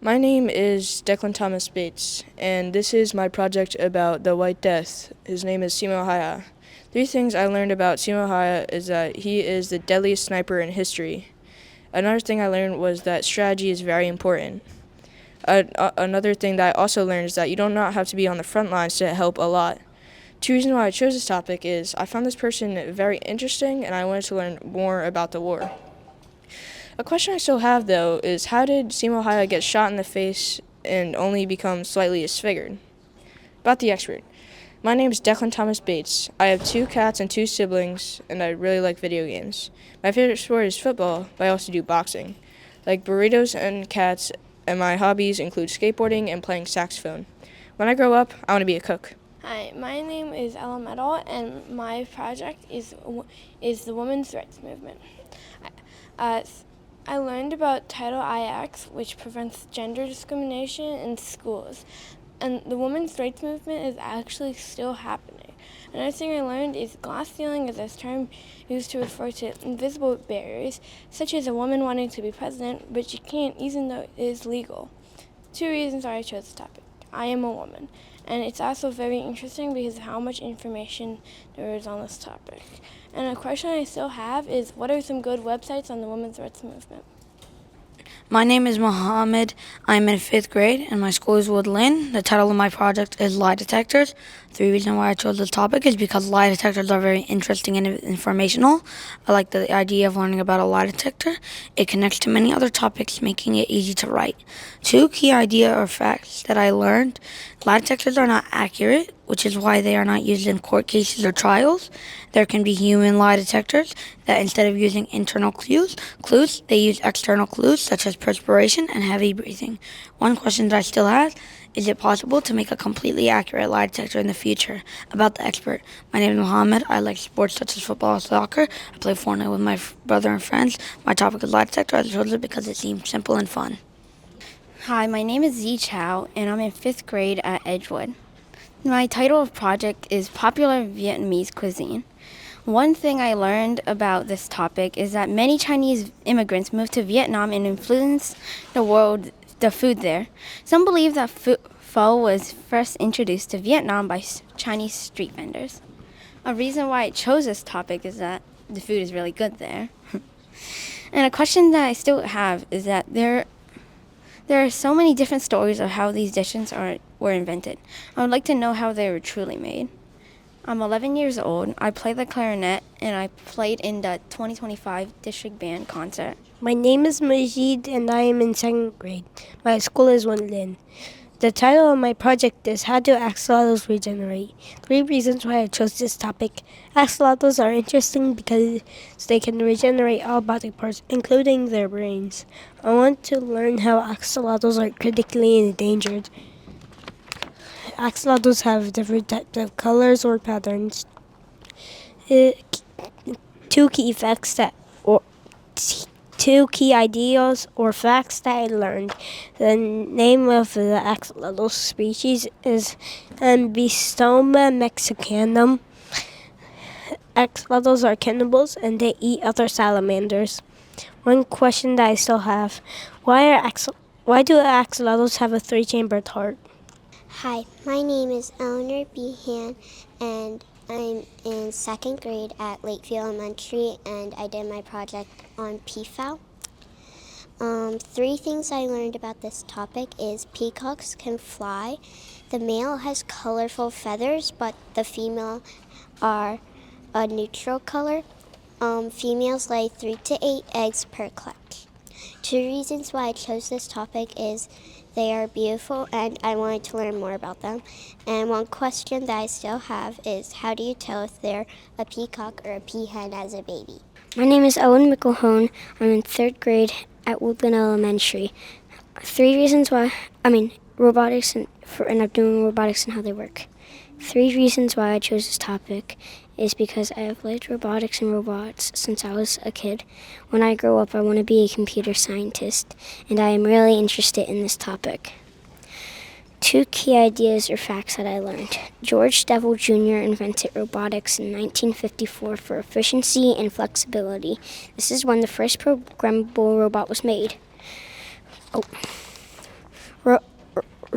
My name is Declan Thomas Bates, and this is my project about the White Death. His name is Simo Hayha. 3 things I learned about Simo Hayha is that he is the deadliest sniper in history. Another thing I learned was that strategy is very important. Another thing that I also learned is that you do not have to be on the front lines to help a lot. 2 reasons why I chose this topic is I found this person very interesting and I wanted to learn more about the war. A question I still have, though, is how did Simo Hayha get shot in the face and only become slightly disfigured? About the expert. My name is Declan Thomas Bates. I have 2 cats and 2 siblings, and I really like video games. My favorite sport is football, but I also do boxing. Like burritos and cats, and my hobbies include skateboarding and playing saxophone. When I grow up, I want to be a cook. Hi, my name is Ella Metal, and my project is the women's rights movement. I learned about Title IX, which prevents gender discrimination in schools, and the women's rights movement is actually still happening. Another thing I learned is glass ceiling is a term used to refer to invisible barriers, such as a woman wanting to be president, but she can't even though it is legal. 2 reasons why I chose this topic. I am a woman, and it's also very interesting because of how much information there is on this topic. And a question I still have is, what are some good websites on the women's rights movement? My name is Mohammed. I'm in 5th grade, and my school is Woodland. The title of my project is Lie Detectors. 3 reasons why I chose this topic is because lie detectors are very interesting and informational. I like the idea of learning about a lie detector. It connects to many other topics, making it easy to write. 2 key ideas or facts that I learned. Lie detectors are not accurate, which is why they are not used in court cases or trials. There can be human lie detectors that instead of using internal clues, they use external clues such as perspiration and heavy breathing. One question that I still have, is it possible to make a completely accurate lie detector in the future? About the expert. My name is Mohammed. I like sports such as football and soccer. I play Fortnite with my brother and friends. My topic is lie detector. I chose it because it seems simple and fun. Hi, my name is Zi Chow, and I'm in 5th grade at Edgewood. My title of project is Popular Vietnamese Cuisine. One thing I learned about this topic is that many Chinese immigrants moved to Vietnam and influenced the food there. Some believe that pho was first introduced to Vietnam by Chinese street vendors. A reason why I chose this topic is that the food is really good there. And a question that I still have is that there are so many different stories of how these dishes were invented. I would like to know how they were truly made. I'm 11 years old. I play the clarinet, and I played in the 2025 district band concert. My name is Majid, and I am in 2nd grade. My school is Woodland. The title of my project is How Do Axolotls Regenerate? 3 reasons why I chose this topic. Axolotls are interesting because they can regenerate all body parts, including their brains. I want to learn how axolotls are critically endangered. Axolotls have different types of colors or patterns. 2 key facts that, or 2 key ideas or facts that I learned. The name of the axolotl species is Ambystoma mexicanum. Axolotls are cannibals and they eat other salamanders. One question that I still have, why do axolotls have a 3-chambered heart? Hi, my name is Eleanor Behan, and I'm in 2nd grade at Lakeview Elementary, and I did my project on Peafowl. 3 things I learned about this topic is peacocks can fly. The male has colorful feathers, but the female are a neutral color. Females lay 3 to 8 eggs per clutch. 2 reasons why I chose this topic is they are beautiful, and I wanted to learn more about them. And one question that I still have is, how do you tell if they're a peacock or a peahen as a baby? My name is Owen McElhone. I'm in 3rd grade at Woodland Elementary. 3 reasons why, robotics, and I'm doing robotics and how they work. 3 reasons why I chose this topic is because I have liked robotics and robots since I was a kid. When I grow up, I want to be a computer scientist, and I am really interested in this topic. 2 key ideas or facts that I learned. George Devil Jr. invented robotics in 1954 for efficiency and flexibility. This is when the first programmable robot was made.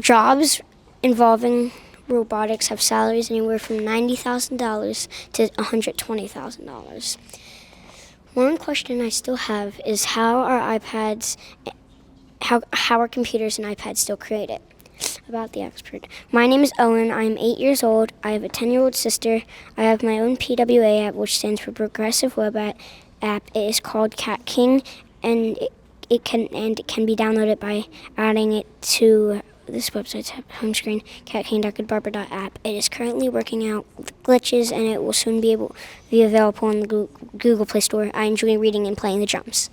Jobs involving robotics have salaries anywhere from $90,000 to $120,000. One question I still have is how are computers and iPads still created? About the expert. My name is Owen. I'm 8 years old. I have a 10-year-old sister. I have my own PWA app, which stands for Progressive Web App. It is called Cat King, and it can be downloaded by adding it to this website's home screen, catking.goodbarber.app. It is currently working out glitches, and it will soon be available on the Google Play Store. I enjoy reading and playing the drums.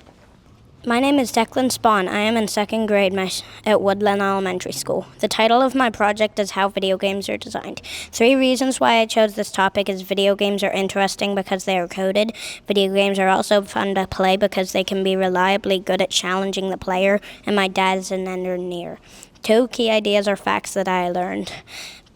My name is Declan Spawn. I am in second grade at Woodland Elementary School. The title of my project is How Video Games Are Designed. 3 reasons why I chose this topic is video games are interesting because they are coded. Video games are also fun to play because they can be reliably good at challenging the player, and my dad is an engineer. 2 key ideas or facts that I learned.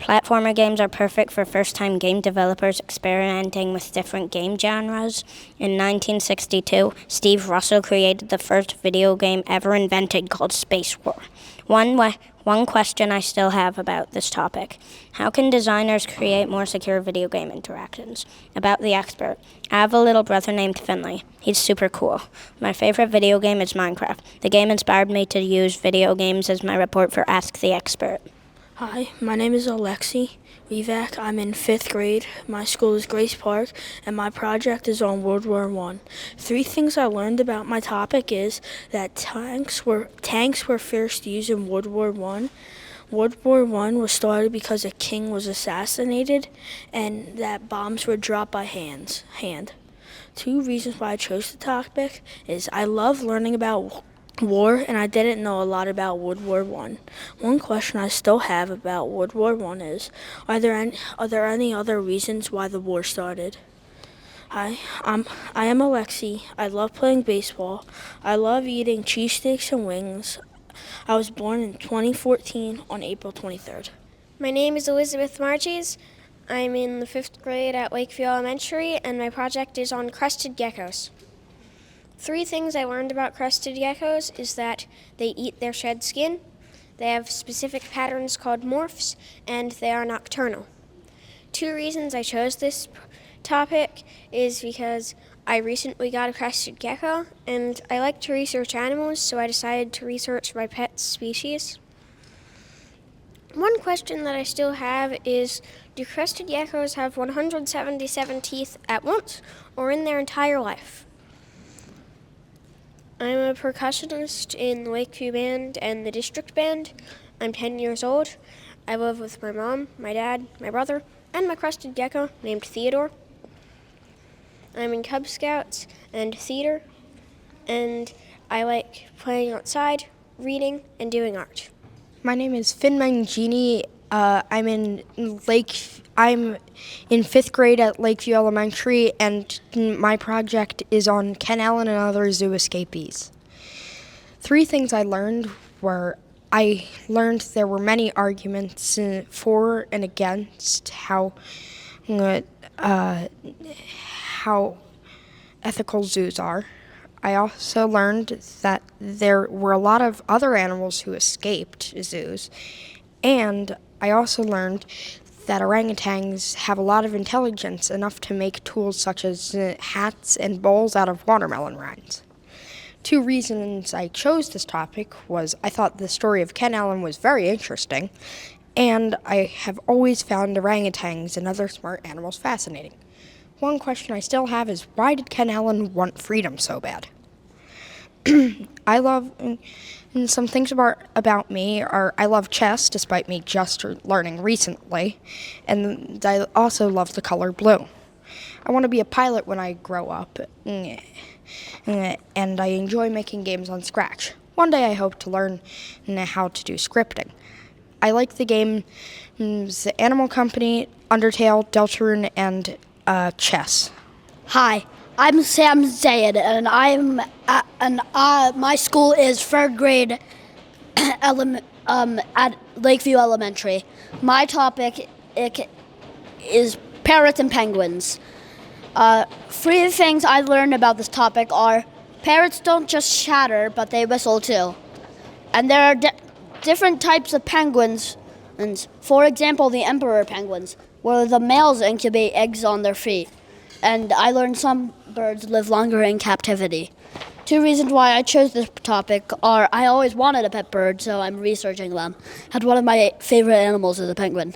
Platformer games are perfect for first-time game developers experimenting with different game genres. In 1962, Steve Russell created the first video game ever invented called Space War. One question I still have about this topic. How can designers create more secure video game interactions? About the expert. I have a little brother named Finley. He's super cool. My favorite video game is Minecraft. The game inspired me to use video games as my report for Ask the Expert. Hi, my name is Alexi Rivak. I'm in 5th grade. My school is Grace Park, and my project is on World War I. 3 things I learned about my topic is that tanks were first used in World War I. World War I was started because a king was assassinated, and that bombs were dropped by hand. 2 reasons why I chose the topic is I love learning about war, and I didn't know a lot about World War I. One question I still have about World War I is, are there any other reasons why the war started? Hi, I am Alexi. I love playing baseball. I love eating cheesesteaks and wings. I was born in 2014 on April 23rd. My name is Elizabeth Marches. I'm in the 5th grade at Lakeview Elementary, and my project is on Crested Geckos. 3 things I learned about Crested Geckos is that they eat their shed skin, they have specific patterns called morphs, and they are nocturnal. 2 reasons I chose this topic is because I recently got a crested gecko, and I like to research animals, so I decided to research my pet species. One question that I still have is, do crested geckos have 177 teeth at once, or in their entire life? I'm a percussionist in the Lakeview Band and the District Band. I'm 10 years old. I live with my mom, my dad, my brother, and my crested gecko named Theodore. I'm in Cub Scouts and theater, and I like playing outside, reading, and doing art. My name is Finn Mangini. I'm in 5th grade at Lakeview Elementary, and my project is on Ken Allen and other zoo escapees. 3 things I learned were, I learned there were many arguments for and against how ethical zoos are. I also learned that there were a lot of other animals who escaped zoos, and I also learned that orangutans have a lot of intelligence, enough to make tools such as hats and bowls out of watermelon rinds. 2 reasons I chose this topic was I thought the story of Ken Allen was very interesting, and I have always found orangutans and other smart animals fascinating. One question I still have is, why did Ken Allen want freedom so bad? I love, and some things about me are I love chess, despite me just learning recently, and I also love the color blue. I want to be a pilot when I grow up, and I enjoy making games on Scratch. One day I hope to learn how to do scripting. I like the games Animal Company, Undertale, Deltarune, and chess. Hi, I'm Sam Zayed, and my school is 3rd grade at Lakeview Elementary. My topic is parrots and penguins. 3 things I learned about this topic are parrots don't just chatter, but they whistle too. And different types of penguins. And for example, the emperor penguins, where the males incubate eggs on their feet. And I learned some birds live longer in captivity. 2 reasons why I chose this topic are I always wanted a pet bird, so I'm researching them. And one of my favorite animals is a penguin.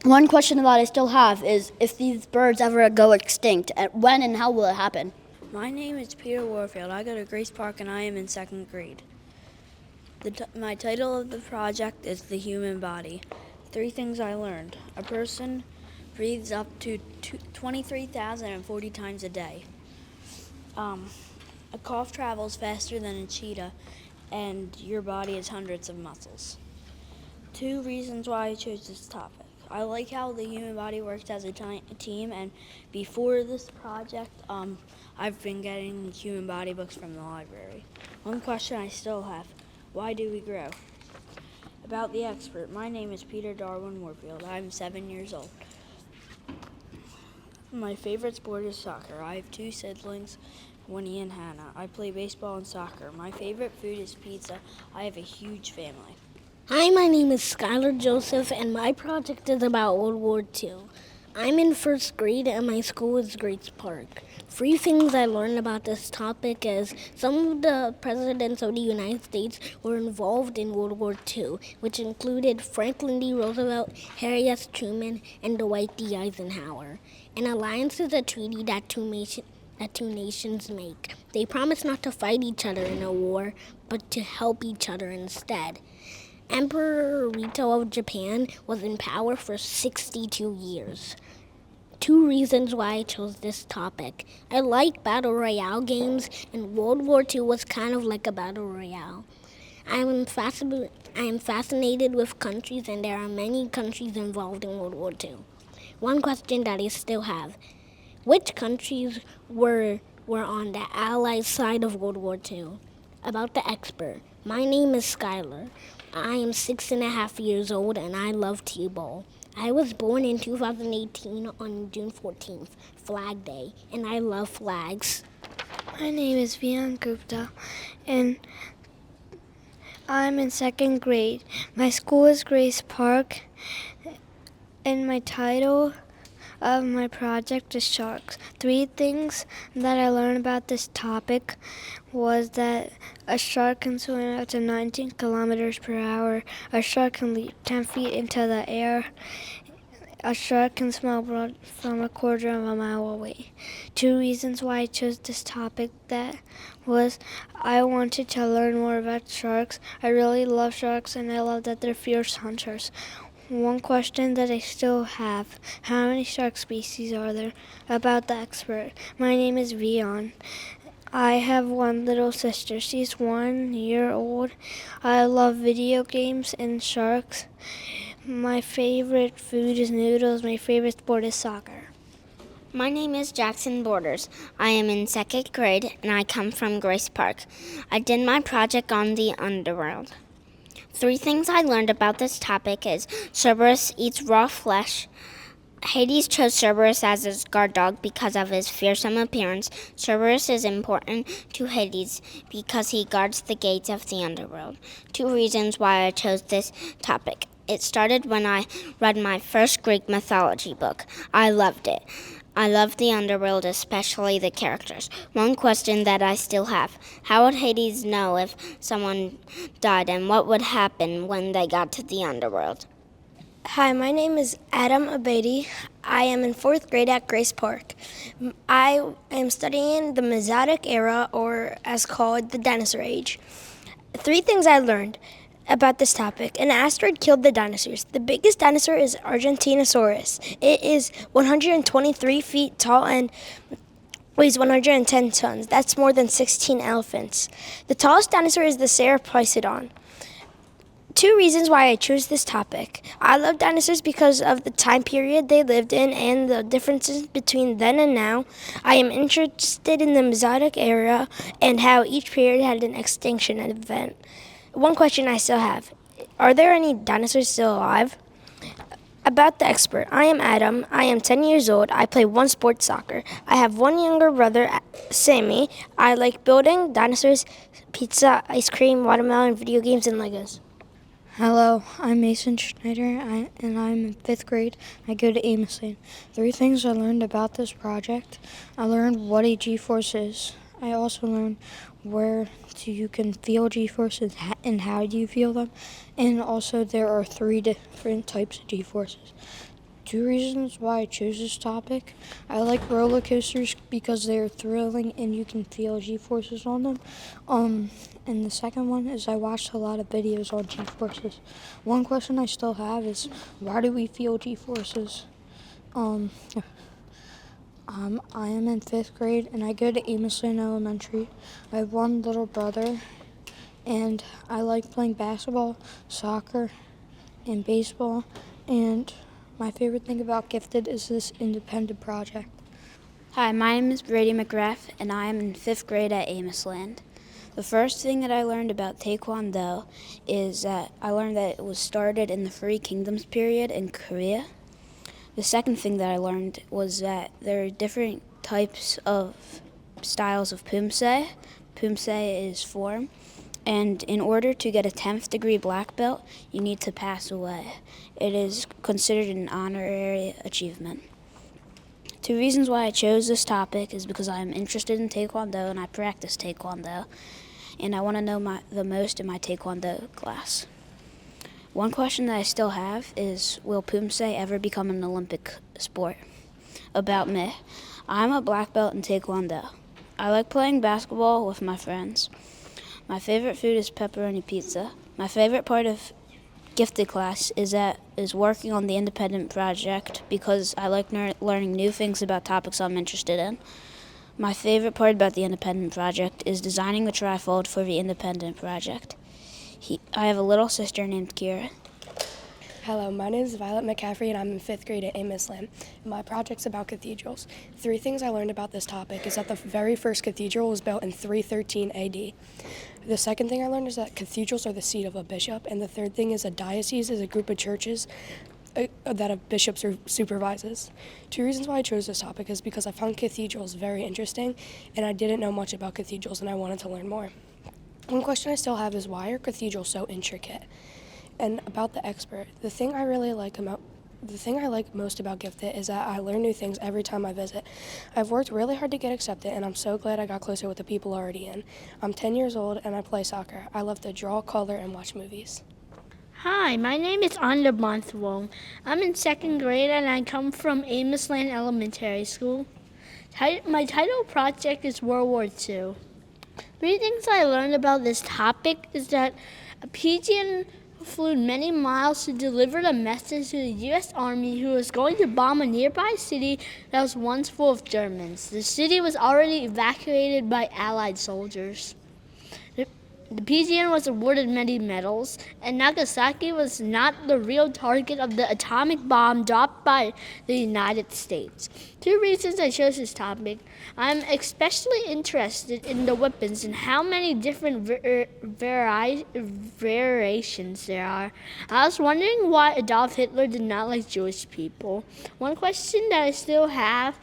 One question that I still have is if these birds ever go extinct, when and how will it happen? My name is Peter Warfield. I go to Grace Park and I am in 2nd grade. My title of the project is The Human Body. 3 things I learned. A person breathes up to 23,040 times a day. A cough travels faster than a cheetah, and your body has hundreds of muscles. 2 reasons why I chose this topic. I like how the human body works as a team, and before this project, I've been getting human body books from the library. One question I still have, why do we grow? About the expert, my name is Peter Darwin Warfield. I'm 7 years old. My favorite sport is soccer. I have 2 siblings, Winnie and Hannah. I play baseball and soccer. My favorite food is pizza. I have a huge family. Hi, my name is Skylar Joseph, and my project is about World War II. I'm in 1st grade, and my school is Grace Park. 3 things I learned about this topic is some of the presidents of the United States were involved in World War II, which included Franklin D. Roosevelt, Harry S. Truman, and Dwight D. Eisenhower. An alliance is a treaty that two nations make. They promise not to fight each other in a war, but to help each other instead. Emperor Hirohito of Japan was in power for 62 years. 2 reasons why I chose this topic. I like battle royale games, and World War II was kind of like a battle royale. I am fascinated with countries, and there are many countries involved in World War II. One question that I still have. Which countries were on the Allied side of World War II? About the expert. My name is Skylar. I am 6.5 years old, and I love T-ball. I was born in 2018 on June 14th, Flag Day, and I love flags. My name is Vian Gupta, and I'm in 2nd grade. My school is Grace Park, and my title of my project is sharks. 3 things that I learned about this topic was that a shark can swim up to 19 kilometers per hour. A shark can leap 10 feet into the air. A shark can smell blood from a quarter of a mile away. 2 reasons why I chose this topic that was I wanted to learn more about sharks. I really love sharks, and I love that they're fierce hunters. One question that I still have, how many shark species are there? About the expert. My name is Vion. I have 1 little sister. She's 1 year old. I love video games and sharks. My favorite food is noodles. My favorite sport is soccer. My name is Jackson Borders. I am in 2nd grade, and I come from Grace Park. I did my project on the Underworld. 3 things I learned about this topic is Cerberus eats raw flesh. Hades chose Cerberus as his guard dog because of his fearsome appearance. Cerberus is important to Hades because he guards the gates of the Underworld. 2 reasons why I chose this topic. It started when I read my first Greek mythology book. I loved it. I love the Underworld, especially the characters. One question that I still have, how would Hades know if someone died, and what would happen when they got to the Underworld? Hi, my name is Adam Abedi. I am in 4th grade at Grace Park. I am studying the Mesozoic era, or as called, the Dinosaur Age. 3 things I learned about this topic. An asteroid killed the dinosaurs. The biggest dinosaur is Argentinosaurus. It is 123 feet tall and weighs 110 tons. That's more than 16 elephants. The tallest dinosaur is the Ceratopodon. 2 reasons why I chose this topic. I love dinosaurs because of the time period they lived in and the differences between then and now. I am interested in the Mesozoic era and how each period had an extinction event. One question I still have, are there any dinosaurs still alive? About the expert, I am Adam. I am 10 years old. I play 1 sport, soccer. I have 1 younger brother, Sammy. I like building, dinosaurs, pizza, ice cream, watermelon, video games, and Legos. Hello, I'm Mason Schneider, and I'm in 5th grade. I go to Amos Lane. 3 things I learned about this project. I learned what a G-force is. I also learned you can feel G-forces and how do you feel them. And also there are 3 different types of G-forces. 2 reasons why I chose this topic. I like roller coasters because they're thrilling and you can feel G-forces on them. And the second one is I watched a lot of videos on G-forces. One question I still have is, why do we feel G-forces? I am in 5th grade and I go to Amos Lane Elementary. I have one little brother and I like playing basketball, soccer, and baseball. And my favorite thing about Gifted is this independent project. Hi, my name is Brady McGrath, and I am in 5th grade at Amos Land. The first thing that I learned about Taekwondo is that I learned that it was started in the Three Kingdoms period in Korea. The second thing that I learned was that there are different types of styles of Pumse. Pumse is form. And in order to get a 10th degree black belt, you need to pass away. It is considered an honorary achievement. 2 reasons why I chose this topic is because I am interested in Taekwondo and I practice Taekwondo. And I want to know the most in my Taekwondo class. One question that I still have is, will Pumse ever become an Olympic sport? About me, I'm a black belt in Taekwondo. I like playing basketball with my friends. My favorite food is pepperoni pizza. My favorite part of Gifted class is working on the independent project because I like learning new things about topics I'm interested in. My favorite part about the independent project is designing the trifold for the independent project. I have a little sister named Kira. Hello, my name is Violet McCaffrey and I'm in 5th grade at Amos Land. My project's about cathedrals. 3 things I learned about this topic is that the very first cathedral was built in 313 AD. The second thing I learned is that cathedrals are the seat of a bishop, and the third thing is a diocese is a group of churches that a bishop supervises. 2 reasons why I chose this topic is because I found cathedrals very interesting and I didn't know much about cathedrals and I wanted to learn more. One question I still have is, why are cathedrals so intricate? And about the expert, the thing I like most about Gifted is that I learn new things every time I visit. I've worked really hard to get accepted, and I'm so glad I got closer with the people already in. I'm 10 years old, and I play soccer. I love to draw, color, and watch movies. Hi, my name is Anda Bonthwong. I'm in 2nd grade, and I come from Amos Land Elementary School. My title project is World War II. 3 things I learned about this topic is that a pigeon flew many miles to deliver a message to the U.S. Army who was going to bomb a nearby city that was once full of Germans. The city was already evacuated by Allied soldiers. The pigeon was awarded many medals, and Nagasaki was not the real target of the atomic bomb dropped by the United States. 2 reasons I chose this topic. I'm especially interested in the weapons and how many different variations there are. I was wondering why Adolf Hitler did not like Jewish people. One question that I still have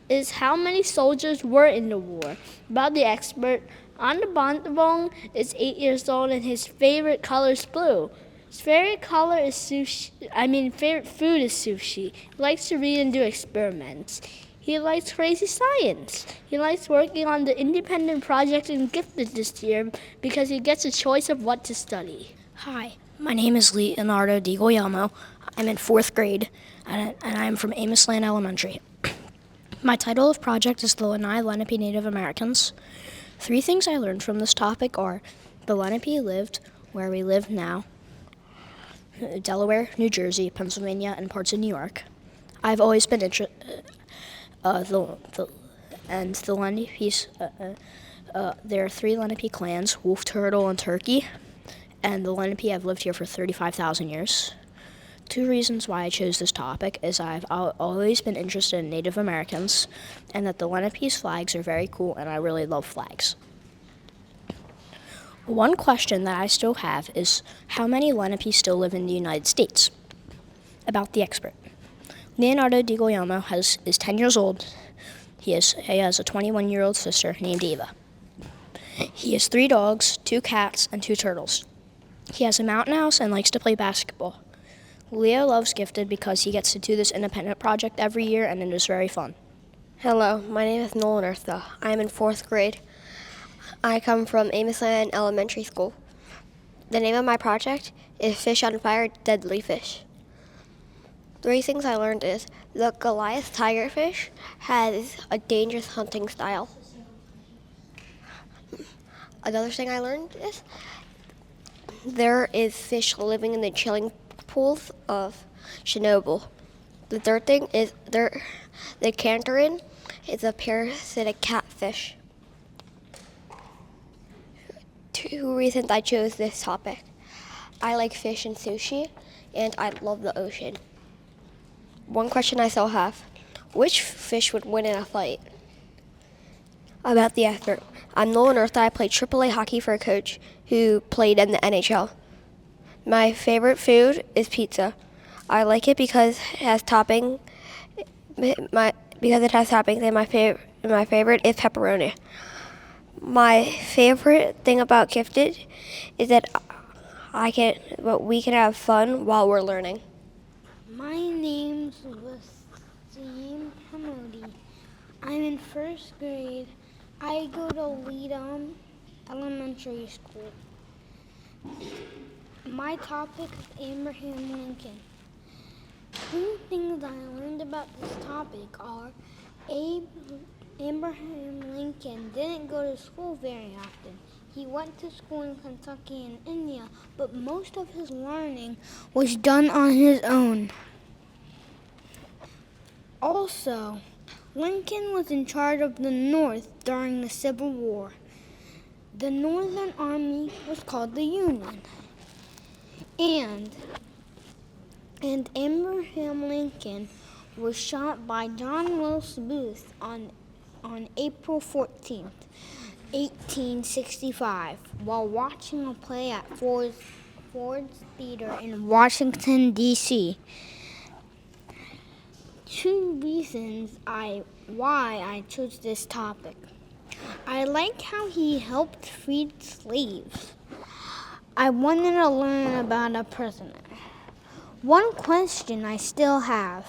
is how many soldiers were in the war. About the expert, Anda Bonthwong is 8 years old and his favorite color is blue. His favorite color is favorite food is sushi. He likes to read and do experiments. He likes crazy science. He likes working on the independent project in Gifted this year because he gets a choice of what to study. Hi, my name is Leonardo Di Guglielmo. I'm in 4th grade and I'm from Amos Land Elementary. My title of project is the Lenni Lenape Native Americans. 3 things I learned from this topic are the Lenape lived where we live now, Delaware, New Jersey, Pennsylvania, and parts of New York. I've always been interested, the Lenapes, there are 3 Lenape clans, Wolf, Turtle, and Turkey, and the Lenape have lived here for 35,000 years. 2 reasons why I chose this topic is I've always been interested in Native Americans and that the Lenape's flags are very cool and I really love flags. One question that I still have is how many Lenape still live in the United States? About the expert. Leonardo Di Guglielmo is 10 years old. He has a 21-year-old sister named Eva. He has 3 dogs, 2 cats, and 2 turtles. He has a mountain house and likes to play basketball. Leo loves Gifted because he gets to do this independent project every year and it is very fun. Hello, my name is Nolan Eartha. I am in 4th grade. I come from Amos Land Elementary School. The name of my project is Fish on Fire, Deadly Fish. 3 things I learned is the Goliath tigerfish has a dangerous hunting style. Another thing I learned is there is fish living in the chilling pools of Chernobyl. The third thing is the Cantarin is a parasitic catfish. 2 reasons I chose this topic. I like fish and sushi, and I love the ocean. One question I still have. Which fish would win in a fight? About the effort. I'm Nolan Eartha. I played AAA hockey for a coach who played in the NHL. My favorite food is pizza. I like it because it has topping. And my favorite is pepperoni. My favorite thing about Gifted is that we can have fun while we're learning. My name's Wasim Hamoudi. I'm in 1st grade. I go to Leadham Elementary School. My topic is Abraham Lincoln. 2 things I learned about this topic are Abraham Lincoln didn't go to school very often. He went to school in Kentucky and India, but most of his learning was done on his own. Also, Lincoln was in charge of the North during the Civil War. The Northern Army was called the Union. And Abraham Lincoln was shot by John Wilkes Booth on April 14th, 1865, while watching a play at Ford's Theater in Washington, D.C. 2 reasons why I chose this topic. I like how he helped free slaves. I wanted to learn about a prisoner. One question I still have.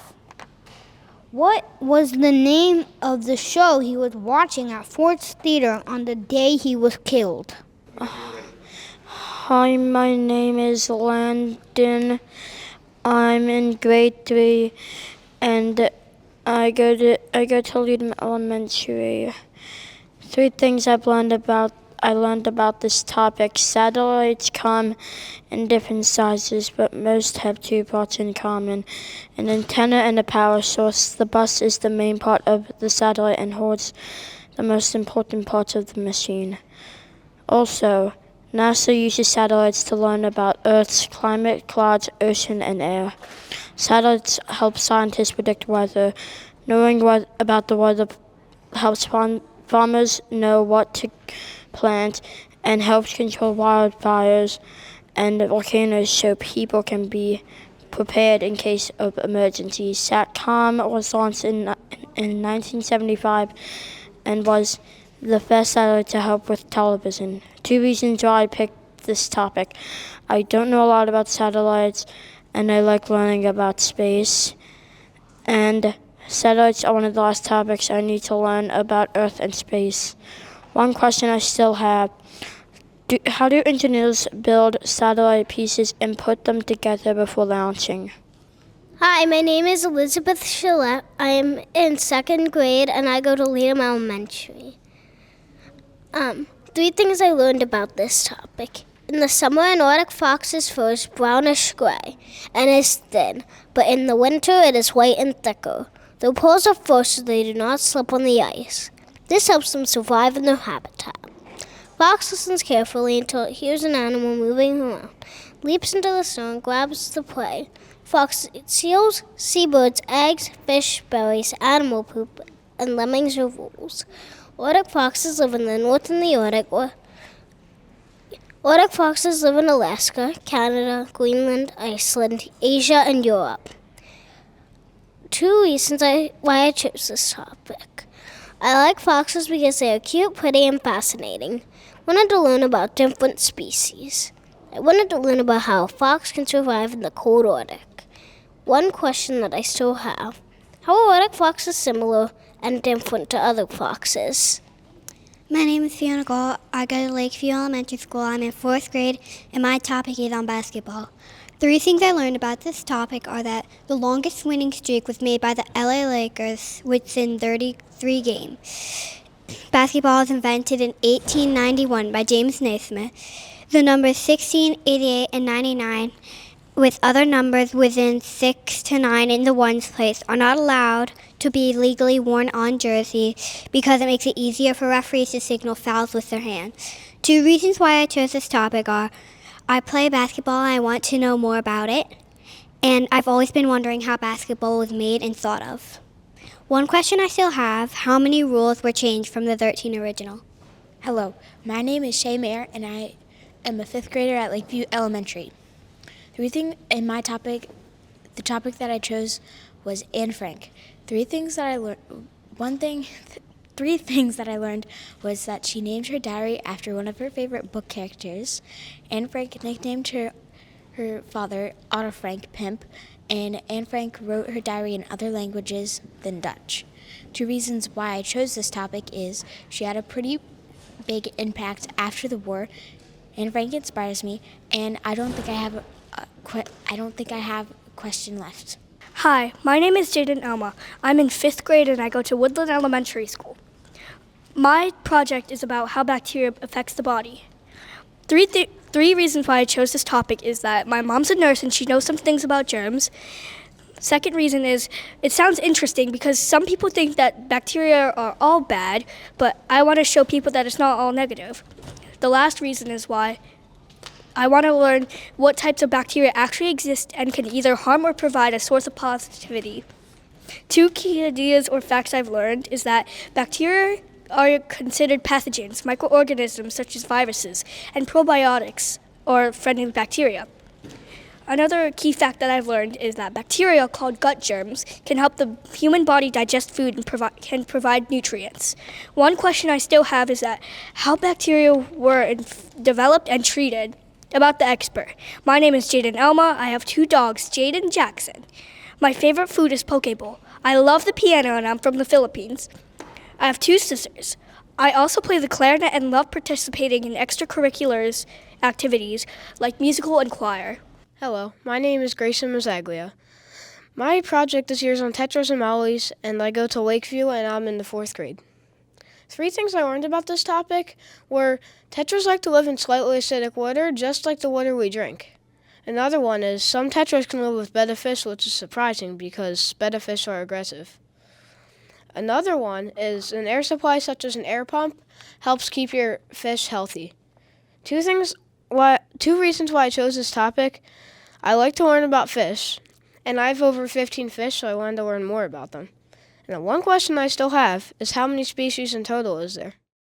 What was the name of the show he was watching at Ford's Theater on the day he was killed? Hi, my name is Landon. I'm in grade 3, and I go to Leadham Elementary. 3 things I learned about this topic. Satellites come in different sizes, but most have 2 parts in common: an antenna and a power source. The bus is the main part of the satellite and holds the most important parts of the machine. Also, NASA uses satellites to learn about Earth's climate, clouds, ocean, and air. Satellites help scientists predict weather. Knowing about the weather helps farmers know what to plant and helps control wildfires and volcanoes so people can be prepared in case of emergencies. SATCOM was launched in 1975 and was the first satellite to help with television. 2 reasons why I picked this topic. I don't know a lot about satellites, and I like learning about space. And satellites are one of the last topics I need to learn about Earth and space. One question I still have. How do engineers build satellite pieces and put them together before launching? Hi, my name is Elizabeth Gillette. I am in 2nd grade and I go to Leadham Elementary. 3 things I learned about this topic. In the summer, an Arctic fox's fur is brownish gray and is thin, but in the winter it is white and thicker. Their paws are fur so they do not slip on the ice. This helps them survive in their habitat. Fox listens carefully until it hears an animal moving around, leaps into the snow and grabs the prey. Fox eats seals, seabirds, eggs, fish, berries, animal poop, and lemmings or voles. Arctic foxes live in the North and the Arctic. Arctic foxes live in Alaska, Canada, Greenland, Iceland, Asia, and Europe. 2 reasons why I chose this topic. I like foxes because they are cute, pretty, and fascinating. Wanted to learn about different species. I wanted to learn about how a fox can survive in the cold Arctic. One question that I still have: how are Arctic foxes similar and different to other foxes? My name is Fiona Gall. I go to Lakeview Elementary School. I'm in 4th grade, and my topic is on basketball. 3 things I learned about this topic are that the longest winning streak was made by the LA Lakers, which in 33 games. Basketball was invented in 1891 by James Naismith. The numbers 16, 88, and 99, with other numbers within 6 to 9 in the ones place, are not allowed to be legally worn on jerseys because it makes it easier for referees to signal fouls with their hands. 2 reasons why I chose this topic are: I play basketball and I want to know more about it, and I've always been wondering how basketball was made and thought of. One question I still have: how many rules were changed from the 13 original? Hello, my name is Shay Mayer, and I am a 5th grader at Lakeview Elementary. The topic that I chose was Anne Frank. Three things that I learned was that she named her diary after one of her favorite book characters. Anne Frank nicknamed her father Otto Frank Pimp, and Anne Frank wrote her diary in other languages than Dutch. 2 reasons why I chose this topic is she had a pretty big impact after the war. Anne Frank inspires me, and I don't think I have a question left. Hi, my name is Jaden Elma. I'm in 5th grade and I go to Woodland Elementary School. My project is about how bacteria affects the body. Three reasons why I chose this topic is that my mom's a nurse and she knows some things about germs. Second reason is it sounds interesting because some people think that bacteria are all bad, but I want to show people that it's not all negative. The last reason is why I want to learn what types of bacteria actually exist and can either harm or provide a source of positivity. 2 key ideas or facts I've learned is that bacteria are considered pathogens, microorganisms such as viruses, and probiotics, or friendly bacteria. Another key fact that I've learned is that bacteria called gut germs can help the human body digest food and can provide nutrients. One question I still have is that how bacteria were developed and treated. About the expert. My name is Jaden Elma. I have 2 dogs, Jade and Jackson. My favorite food is poke bowl. I love the piano and I'm from the Philippines. I have 2 sisters. I also play the clarinet and love participating in extracurriculars activities like musical and choir. Hello, my name is Grayson Mazzaglia. My project this year is on Tetras Mollies, and I go to Lakeview and I'm in the 4th grade. 3 things I learned about this topic were tetras like to live in slightly acidic water, just like the water we drink. Another one is some tetras can live with betta fish, which is surprising because betta fish are aggressive. Another one is an air supply such as an air pump helps keep your fish healthy. 2 reasons why I chose this topic: I like to learn about fish, and I have over 15 fish, so I wanted to learn more about them. And the one question I still have is how many species in total is there?